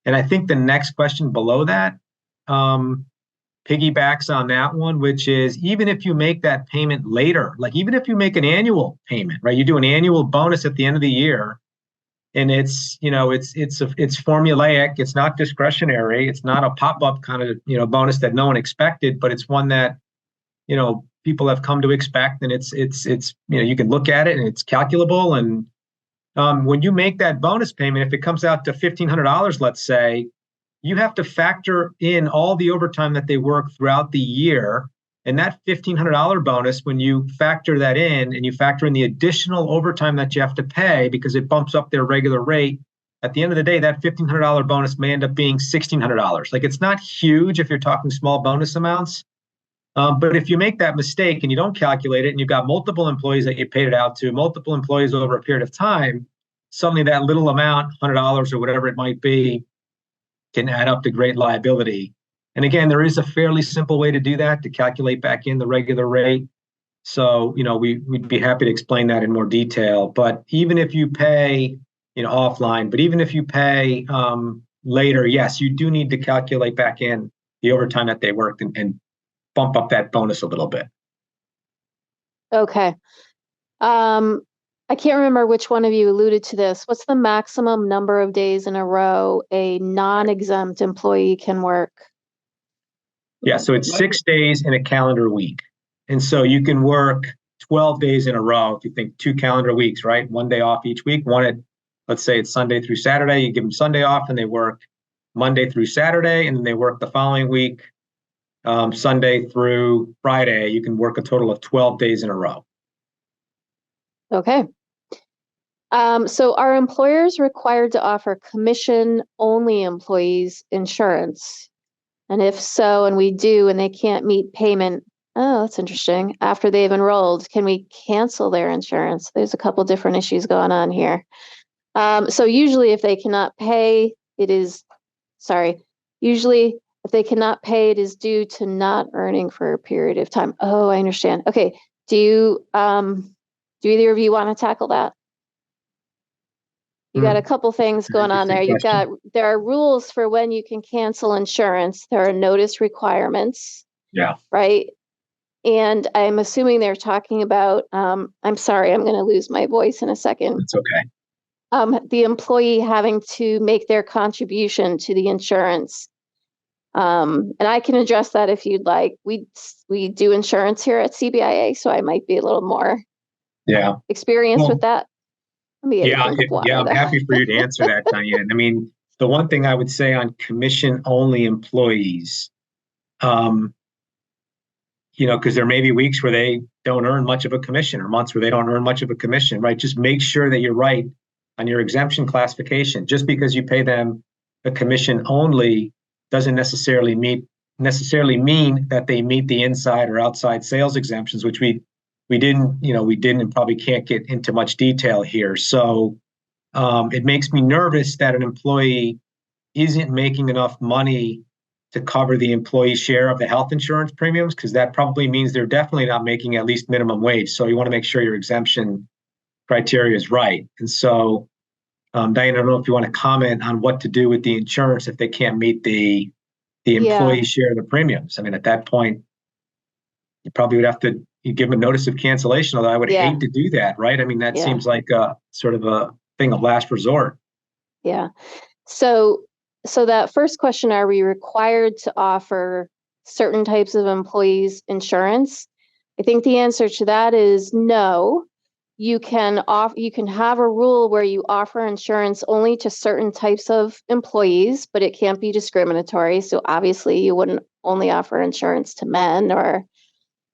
And I think the next question below that piggybacks on that one, which is even if you make that payment later, like even if you make an annual payment, right? You do an annual bonus at the end of the year, and it's formulaic, it's not discretionary, it's not a pop-up kind of bonus that no one expected, but it's one that people have come to expect, and it's you can look at it and it's calculable. And when you make that bonus payment, if it comes out to $1,500, let's say, you have to factor in all the overtime that they work throughout the year. And that $1,500 bonus, when you factor that in and you factor in the additional overtime that you have to pay because it bumps up their regular rate, at the end of the day, that $1,500 bonus may end up being $1,600. Like, it's not huge if you're talking small bonus amounts. But if you make that mistake and you don't calculate it and you've got multiple employees that you paid it out to, multiple employees over a period of time, suddenly that little amount, $100 or whatever it might be, can add up to great liability. And again, there is a fairly simple way to do that, to calculate back in the regular rate. So, we'd be happy to explain that in more detail. But even if you pay, offline, but even if you pay later, yes, you do need to calculate back in the overtime that they worked and bump up that bonus a little bit. Okay. I can't remember which one of you alluded to this. What's the maximum number of days in a row a non-exempt employee can work? Yeah, so it's 6 days in a calendar week. And so you can work 12 days in a row if you think 2 calendar weeks, right? 1 day off each week. Let's say it's Sunday through Saturday. You give them Sunday off and they work Monday through Saturday, and then they work the following week, Sunday through Friday. You can work a total of 12 days in a row. Okay. So are employers required to offer commission-only employees insurance? And if so, and we do, and they can't meet payment, oh, that's interesting, after they've enrolled, can we cancel their insurance? There's a couple different issues going on here. So usually if they cannot pay it is, sorry, usually if they cannot pay, it is due to not earning for a period of time. Oh, I understand. Okay. Do either of you want to tackle that? You got a couple things going on there. There are rules for when you can cancel insurance. There are notice requirements. Yeah. Right. And I'm assuming they're talking about, I'm sorry, I'm going to lose my voice in a second. It's okay. The employee having to make their contribution to the insurance. And I can address that if you'd like. We do insurance here at CBIA, so I might be a little more experienced with that. I'm happy for you to answer that, Diane. I mean, the one thing I would say on commission-only employees, because there may be weeks where they don't earn much of a commission or months where they don't earn much of a commission, right? Just make sure that you're right on your exemption classification. Just because you pay them a commission only doesn't necessarily mean that they meet the inside or outside sales exemptions, which we didn't and probably can't get into much detail here. So it makes me nervous that an employee isn't making enough money to cover the employee share of the health insurance premiums, because that probably means they're definitely not making at least minimum wage. So you want to make sure your exemption criteria is right. And so, Diane, I don't know if you want to comment on what to do with the insurance if they can't meet the employee share of the premiums. I mean, at that point, you probably would have to give them a notice of cancellation, although I would hate to do that, right? I mean, that seems like a sort of a thing of last resort. Yeah. So that first question, are we required to offer certain types of employees insurance? I think the answer to that is no. You can have a rule where you offer insurance only to certain types of employees, but it can't be discriminatory. So obviously you wouldn't only offer insurance to men or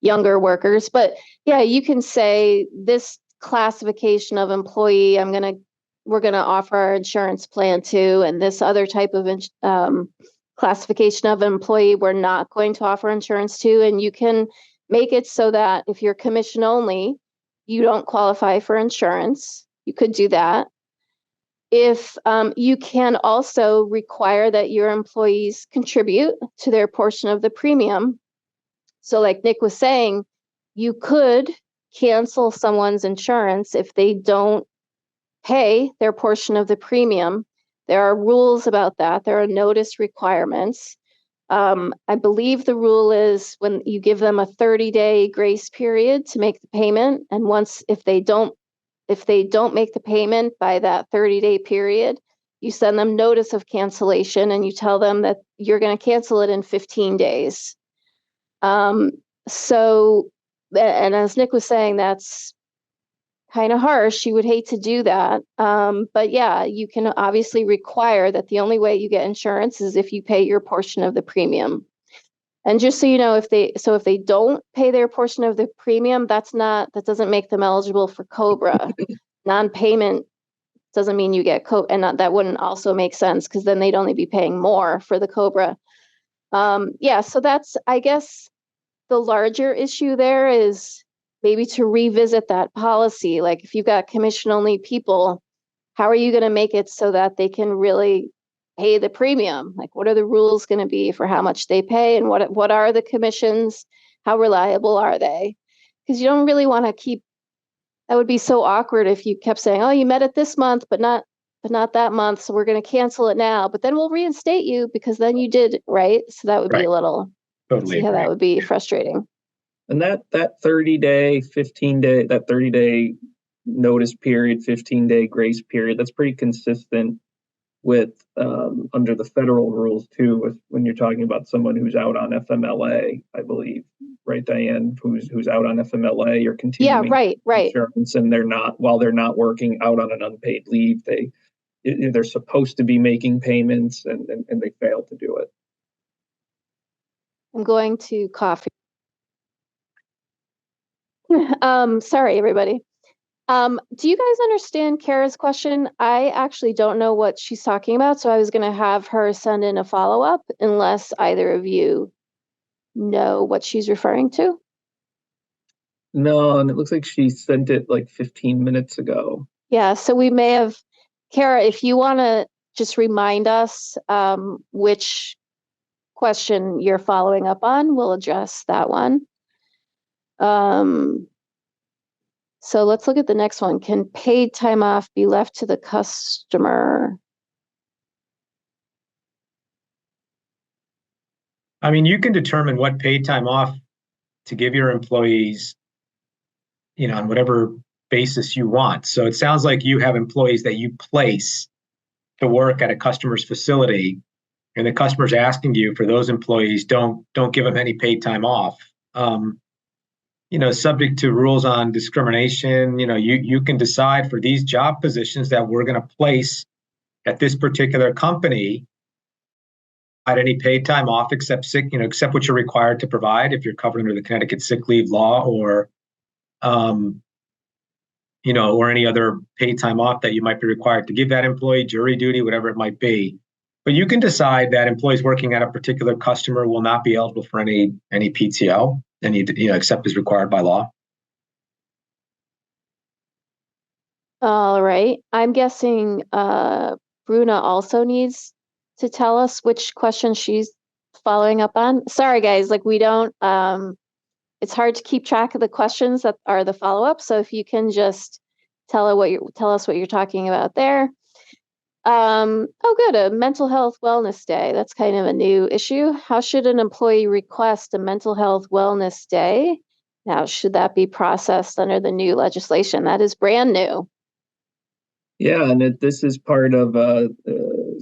younger workers. But yeah, you can say this classification of employee, we're going to offer our insurance plan to, and this other type of classification of employee, we're not going to offer insurance to. And you can make it so that if you're commission only, you don't qualify for insurance. You could do that. If you can also require that your employees contribute to their portion of the premium. So like Nick was saying, you could cancel someone's insurance if they don't pay their portion of the premium. There are rules about that. There are notice requirements. I believe the rule is when you give them a 30-day grace period to make the payment. And if they don't make the payment by that 30-day period, you send them notice of cancellation and you tell them that you're going to cancel it in 15 days. And as Nick was saying, that's kind of harsh. You would hate to do that. But yeah, you can obviously require that the only way you get insurance is if you pay your portion of the premium. And just so you know, if they don't pay their portion of the premium, that doesn't make them eligible for COBRA. Non-payment doesn't mean you get COBRA, and that wouldn't also make sense because then they'd only be paying more for the COBRA. So that's, I guess, the larger issue there is maybe to revisit that policy. Like if you've got commission only people, how are you going to make it so that they can really pay the premium? Like what are the rules going to be for how much they pay, and what are the commissions? How reliable are they? Because you don't really want to keep, that would be so awkward if you kept saying, oh, you met it this month, but not that month. So we're going to cancel it now, but then we'll reinstate you because then you did, right? So that would be a little, totally see how that would be frustrating. And that 30-day, 15-day, that 30-day notice period, 15-day grace period, that's pretty consistent with under the federal rules too, when you're talking about someone who's out on FMLA, I believe, right, Diane, who's out on FMLA or continuing insurance, and while they're not working out on an unpaid leave, they're supposed to be making payments and they fail to do it. I'm going to coffee. Sorry, everybody. Do you guys understand Kara's question? I actually don't know what she's talking about, so I was going to have her send in a follow-up unless either of you know what she's referring to. No, and it looks like she sent it like 15 minutes ago. Yeah, so we may have, Kara, if you want to just remind us which question you're following up on. We'll address that one. So let's look at the next one. Can paid time off be left to the customer? I mean, you can determine what paid time off to give your employees, on whatever basis you want. So it sounds like you have employees that you place to work at a customer's facility, and the customer's asking you for those employees, don't give them any paid time off. Subject to rules on discrimination, you can decide for these job positions that we're going to place at this particular company at any paid time off except sick, except what you're required to provide if you're covered under the Connecticut sick leave law or any other paid time off that you might be required to give that employee, jury duty, whatever it might be. But you can decide that employees working at a particular customer will not be eligible for any PTO, except as required by law. All right. I'm guessing Bruna also needs to tell us which question she's following up on. Sorry, guys, we don't, it's hard to keep track of the questions that are the follow-up. So if you can just tell us what you're talking about there. Good. A mental health wellness day. That's kind of a new issue. How should an employee request a mental health wellness day? Now, should that be processed under the new legislation? That is brand new. Yeah, and this is part of a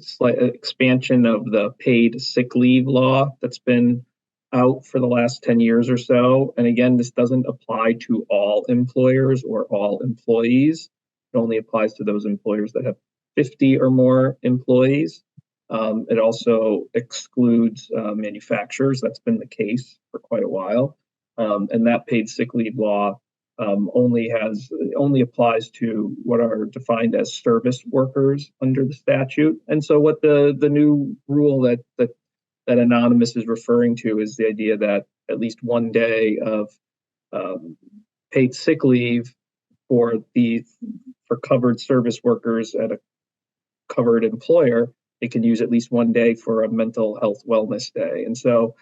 slight expansion of the paid sick leave law that's been out for the last 10 years or so. And again, this doesn't apply to all employers or all employees. It only applies to those employers that have 50 or more employees. It also excludes manufacturers. That's been the case for quite a while. And that paid sick leave law only applies to what are defined as service workers under the statute. And so what the new rule that Anonymous is referring to is the idea that at least one day of paid sick leave for covered service workers at a covered employer, they can use at least one day for a mental health wellness day. And so,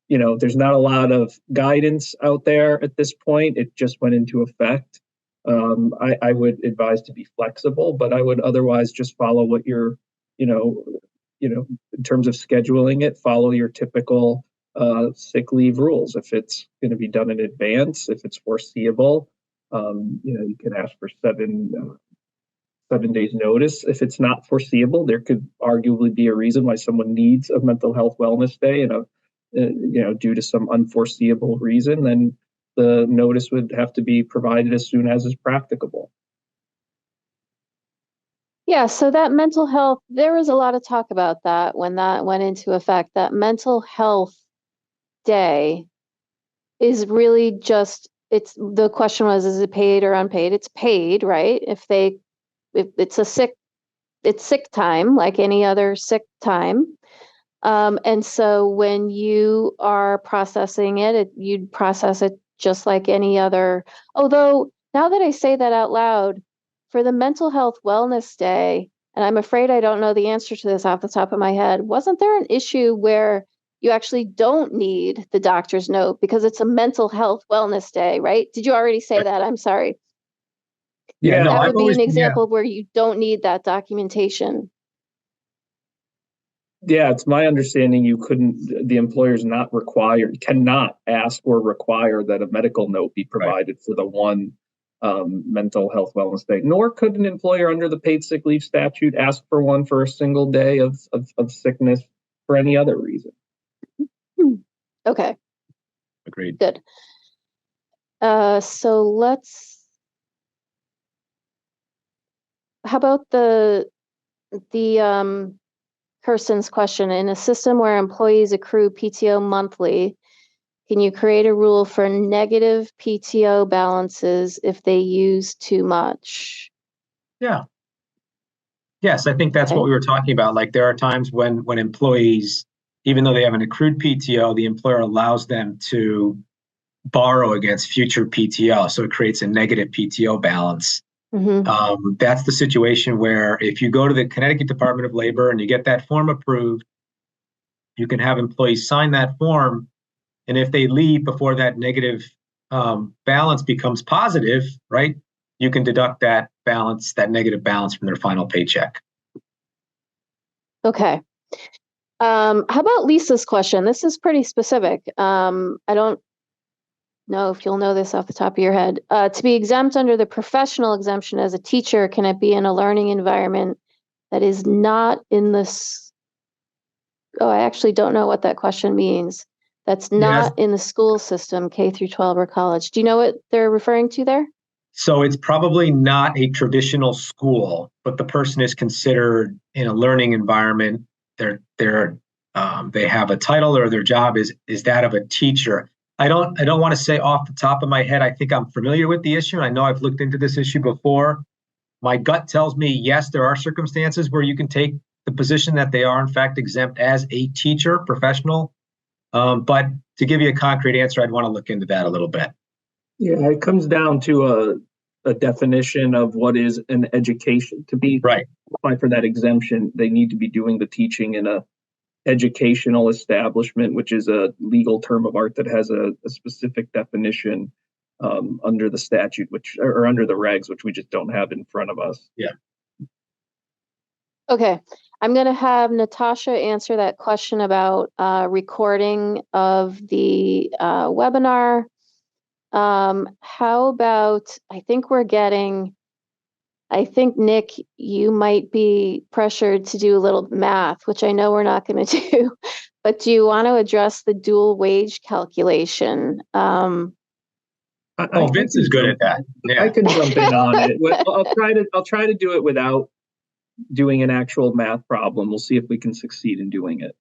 there's not a lot of guidance out there at this point. It just went into effect. I would advise to be flexible, but I would otherwise just follow what you're, in terms of scheduling it, follow your typical sick leave rules. If it's going to be done in advance, if it's foreseeable, you can ask for 7 days notice. If it's not foreseeable, there could arguably be a reason why someone needs a mental health wellness day and due to some unforeseeable reason, then the notice would have to be provided as soon as is practicable. Yeah, so that mental health, there was a lot of talk about that when that went into effect. That mental health day is really just, the question was, is it paid or unpaid? It's paid, right? If it's sick time, like any other sick time. And so when you are processing it, you'd process it just like any other. Although now that I say that out loud, for the mental health wellness day, and I'm afraid I don't know the answer to this off the top of my head, wasn't there an issue where you actually don't need the doctor's note because it's a mental health wellness day, right? Did you already say that? I'm sorry. Yeah, no, that would be an example of where you don't need that documentation. Yeah, it's my understanding the employer's cannot ask or require that a medical note be provided for the one mental health wellness day, nor could an employer under the paid sick leave statute ask for one for a single day of sickness for any other reason. Okay. Agreed. Good. So how about the person's question? In a system where employees accrue PTO monthly, can you create a rule for negative PTO balances if they use too much? Yeah. Yes, I think that's what we were talking about. Like there are times when employees, even though they have an accrued PTO, the employer allows them to borrow against future PTO. So it creates a negative PTO balance. That's the situation where if you go to the Connecticut Department of Labor and you get that form approved, you can have employees sign that form. And if they leave before that negative balance becomes positive, right, you can deduct that balance, that negative balance from their final paycheck. Okay. How about Lisa's question? This is pretty specific. I don't know if you'll know this off the top of your head. To be exempt under the professional exemption as a teacher, can it be in a learning environment that is not in this? Oh, I actually don't know what that question means. That's not in the school system, K through 12 or college. Do you know what they're referring to there? So it's probably not a traditional school, but the person is considered in a learning environment. They have a title, or their job is that of a teacher. I don't want to say off the top of my head. I think I'm familiar with the issue. I know I've looked into this issue before. My gut tells me, yes, there are circumstances where you can take the position that they are in fact exempt as a teacher, professional. But to give you a concrete answer, I'd want to look into that a little bit. Yeah, it comes down to a definition of what is an education. To be apply for that exemption, they need to be doing the teaching in a educational establishment, which is a legal term of art that has a specific definition under the statute, or under the regs, which we just don't have in front of us. Yeah. Okay. I'm going to have Natasha answer that question about recording of the webinar. How about, I think, Nick, you might be pressured to do a little math, which I know we're not going to do, but do you want to address the dual wage calculation? Vince is good at that. Yeah. I can jump in on it. I'll try to do it without doing an actual math problem. We'll see if we can succeed in doing it.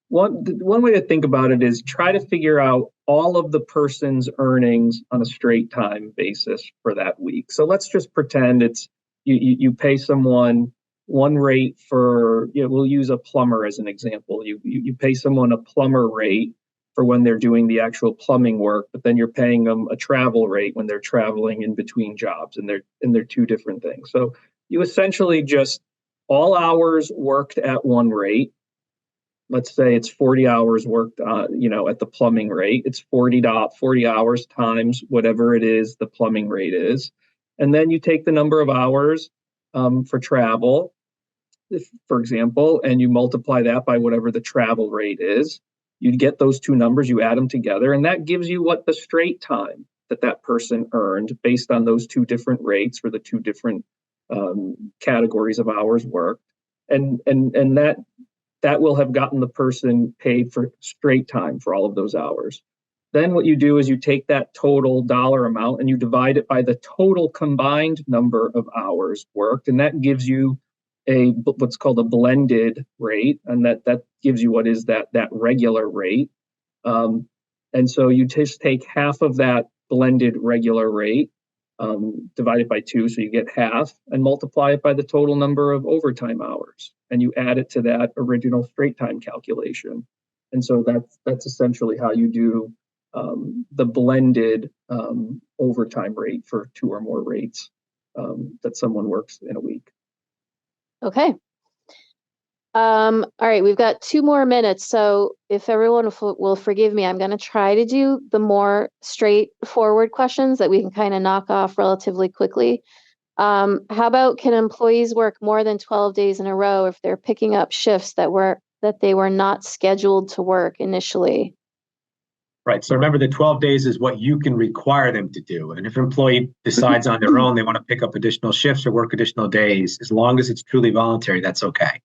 One way to think about it is try to figure out all of the person's earnings on a straight time basis for that week. So let's just pretend it's you pay someone one rate for, we'll use a plumber as an example. You pay someone a plumber rate for when they're doing the actual plumbing work, but then you're paying them a travel rate when they're traveling in between jobs, and they're two different things. So you essentially just all hours worked at one rate. Let's say it's 40 hours worked, at the plumbing rate. It's 40 hours times whatever it is the plumbing rate is. And then you take the number of hours for travel, for example, and you multiply that by whatever the travel rate is. You get those two numbers, you add them together, and that gives you what the straight time that person earned based on those two different rates for the two different categories of hours worked. And that will have gotten the person paid for straight time for all of those hours. Then what you do is you take that total dollar amount and you divide it by the total combined number of hours worked, and that gives you what's called a blended rate, and that gives you what is that regular rate. And so you just take half of that blended regular rate, divide it by 2, so you get half, and multiply it by the total number of overtime hours, and you add it to that original straight time calculation. And so that's essentially how you do the blended overtime rate for 2 or more rates that someone works in a week. Okay. All right, we've got 2 more minutes. So if everyone will forgive me, I'm going to try to do the more straightforward questions that we can kind of knock off relatively quickly. How about, can employees work more than 12 days in a row if they're picking up shifts that they were not scheduled to work initially? Right. So remember, the 12 days is what you can require them to do. And if an employee decides on their own they want to pick up additional shifts or work additional days, as long as it's truly voluntary, that's okay.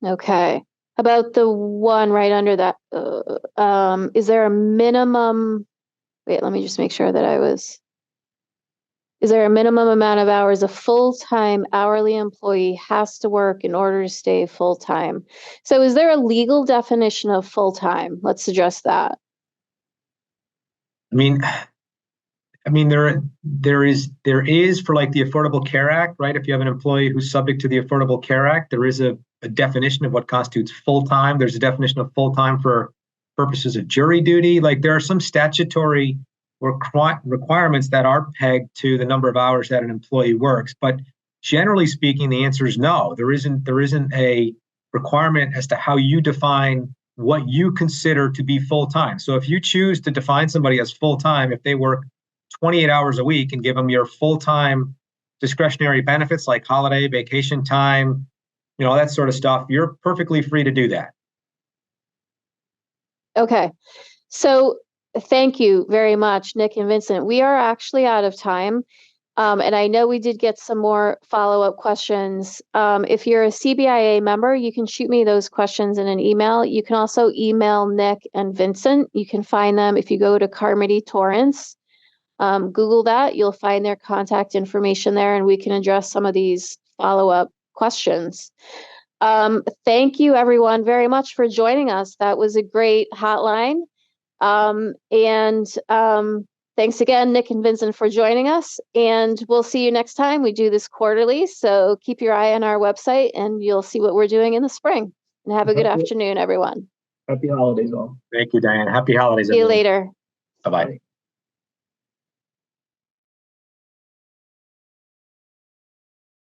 Okay. About the one right under that, is there a minimum? Wait, let me just make sure that is there a minimum amount of hours a full-time hourly employee has to work in order to stay full-time? So is there a legal definition of full-time? Let's address that. I mean, there is for like the Affordable Care Act, right? If you have an employee who's subject to the Affordable Care Act, there is a definition of what constitutes full-time. There's a definition of full-time for purposes of jury duty. Like, there are some statutory requirements that are pegged to the number of hours that an employee works. But generally speaking, the answer is no. There isn't a requirement as to how you define what you consider to be full-time. So if you choose to define somebody as full-time, if they work 28 hours a week and give them your full-time discretionary benefits like holiday, vacation time, that sort of stuff, you're perfectly free to do that. Okay. So thank you very much, Nick and Vincent. We are actually out of time. And I know we did get some more follow-up questions. If you're a CBIA member, you can shoot me those questions in an email. You can also email Nick and Vincent. You can find them if you go to Carmody Torrance. Google that, you'll find their contact information there, and we can address some of these follow-up questions. Thank you, everyone, very much for joining us. That was a great hotline. Thanks again, Nick and Vincent, for joining us, and we'll see you next time. We do this quarterly, so keep your eye on our website and you'll see what we're doing in the spring. And have a good afternoon, everyone. Happy holidays all. Thank you, Diane. Happy holidays. See you later. Bye-bye.